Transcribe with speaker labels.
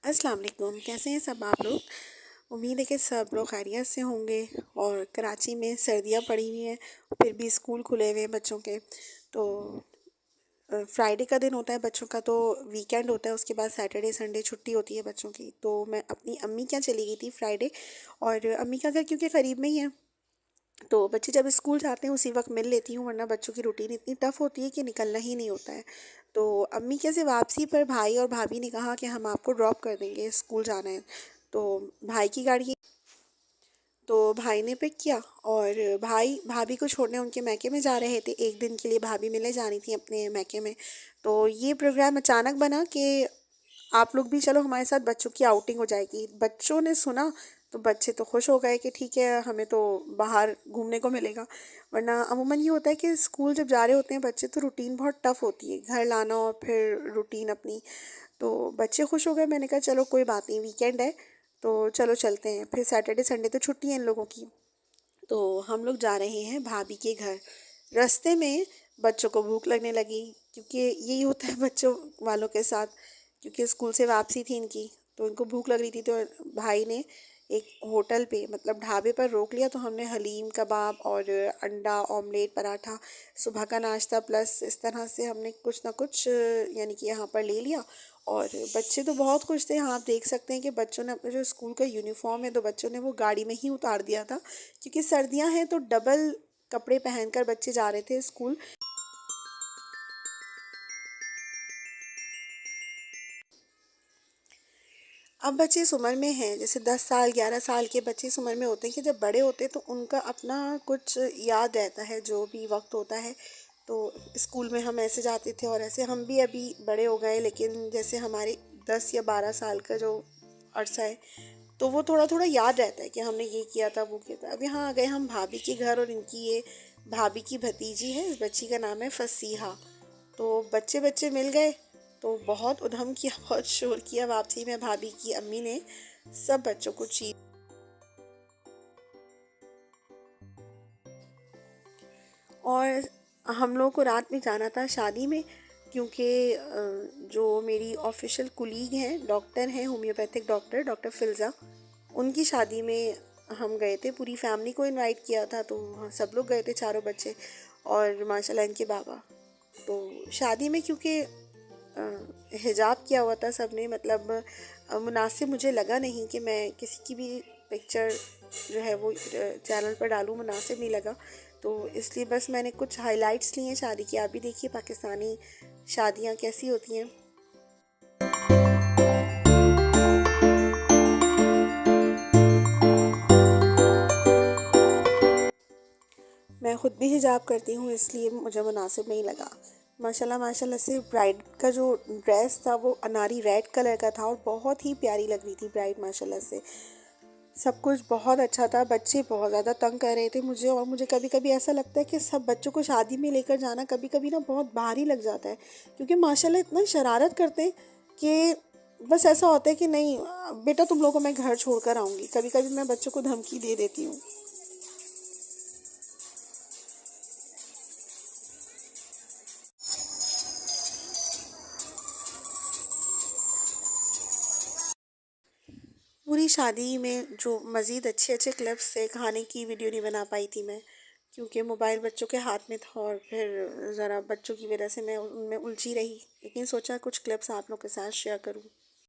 Speaker 1: अस्सलाम वालेकुम। कैसे हैं सब आप लोग। उम्मीद है कि सब लोग खैरियत से होंगे। और कराची में सर्दियां पड़ी हुई हैं, फिर भी स्कूल खुले हुए हैं बच्चों के। तो फ्राइडे का दिन होता है बच्चों का, तो वीकेंड होता है, उसके बाद सैटरडे संडे छुट्टी होती है बच्चों की। तो मैं अपनी अम्मी क्या चली गई थी फ्राइडे। और अम्मी का घर क्योंकि क़रीब में ही है, तो बच्चे जब स्कूल जाते हैं उसी वक्त मिल लेती हूँ, वरना बच्चों की रूटीन इतनी टफ़ होती है कि निकलना ही नहीं होता है। तो अम्मी कैसे वापसी पर भाई और भाभी ने कहा कि हम आपको ड्रॉप कर देंगे, स्कूल जाना है। तो भाई की गाड़ी, तो भाई ने पिक किया और भाई भाभी को छोड़ने उनके मैके में जा रहे थे। एक दिन के लिए भाभी मिलने जानी थी अपने मैके में। तो ये प्रोग्राम अचानक बना कि आप लोग भी चलो हमारे साथ, बच्चों की आउटिंग हो जाएगी। बच्चों ने सुना तो बच्चे तो खुश हो गए कि ठीक है, हमें तो बाहर घूमने को मिलेगा। वरना अमूमन ये होता है कि स्कूल जब जा रहे होते हैं बच्चे तो रूटीन बहुत टफ़ होती है, घर लाना और फिर रूटीन अपनी। तो बच्चे खुश हो गए। मैंने कहा चलो कोई बात नहीं, वीकेंड है तो चलो चलते हैं। फिर सैटरडे संडे तो छुट्टी है इन लोगों की। तो हम लोग जा रहे हैं भाभी के घर। रास्ते में बच्चों को भूख लगने लगी, क्योंकि यही होता है बच्चों वालों के साथ। क्योंकि स्कूल से वापसी थी इनकी, तो इनको भूख लग रही थी। तो भाई ने एक होटल पे, मतलब ढाबे पर रोक लिया। तो हमने हलीम कबाब और अंडा ऑमलेट पराठा, सुबह का नाश्ता प्लस इस तरह से हमने कुछ ना कुछ यानी कि यहाँ पर ले लिया। और बच्चे तो बहुत खुश थे। हाँ, आप देख सकते हैं कि बच्चों ने अपने जो स्कूल का यूनिफॉर्म है, तो बच्चों ने वो गाड़ी में ही उतार दिया था, क्योंकि सर्दियाँ हैं तो डबल कपड़े पहनकर बच्चे जा रहे थे स्कूल। अब बच्चे इस उम्र में हैं, जैसे 10 साल 11 साल के बच्चे इस उम्र में होते हैं कि जब बड़े होते हैं तो उनका अपना कुछ याद रहता है, जो भी वक्त होता है। तो स्कूल में हम ऐसे जाते थे और ऐसे हम भी अभी बड़े हो गए, लेकिन जैसे हमारे 10 या 12 साल का जो अरसा है, तो वो थोड़ा थोड़ा याद रहता है कि हमने ये किया था वो किया था। अब यहाँ आ गए हम भाभी के घर, और इनकी ये भाभी की भतीजी है, इस बच्ची का नाम है फसीहा। तो बच्चे बच्चे मिल गए, तो बहुत उधम किया, बहुत शोर किया। वापसी में भाभी की अम्मी ने सब बच्चों को ची और हम लोगों को रात में जाना था शादी में, क्योंकि जो मेरी ऑफिशियल कुलीग हैं, डॉक्टर हैं, होम्योपैथिक डॉक्टर डॉक्टर फिल्ज़ा, उनकी शादी में हम गए थे। पूरी फैमिली को इनवाइट किया था, तो हाँ, सब लोग गए थे, चारों बच्चे और माशाल्लाह इनके बाबा। तो शादी में क्योंकि हिजाब किया हुआ था सबने, मतलब मुनासिब मुझे लगा नहीं कि मैं किसी की भी पिक्चर जो है वो चैनल पर डालूँ, मुनासिब नहीं लगा। तो इसलिए बस मैंने कुछ हाइलाइट्स लिए हैं शादी की। आप भी देखिए पाकिस्तानी शादियाँ कैसी होती हैं। मैं ख़ुद भी हिजाब करती हूँ, इसलिए मुझे मुनासिब नहीं लगा। माशाल्लाह माशाल्लाह से ब्राइड का जो ड्रेस था वो अनारी रेड कलर का था और बहुत ही प्यारी लग रही थी ब्राइड माशाल्लाह से। सब कुछ बहुत अच्छा था। बच्चे बहुत ज़्यादा तंग कर रहे थे मुझे, और मुझे कभी कभी ऐसा लगता है कि सब बच्चों को शादी में लेकर जाना कभी कभी ना बहुत भारी लग जाता है, क्योंकि माशाल्लाह इतना शरारत करते हैं कि बस ऐसा होता है कि नहीं बेटा तुम लोगों को मैं घर छोड़ कर आऊँगी। कभी कभी मैं बच्चों को धमकी दे देती हूँ। पूरी शादी में जो मज़ीद अच्छे अच्छे क्लिप्स थे, खाने की वीडियो नहीं बना पाई थी मैं, क्योंकि मोबाइल बच्चों के हाथ में था और फिर ज़रा बच्चों की वजह से मैं उनमें उलझी रही। लेकिन सोचा कुछ क्लिप्स आप लोग के साथ शेयर करूँ।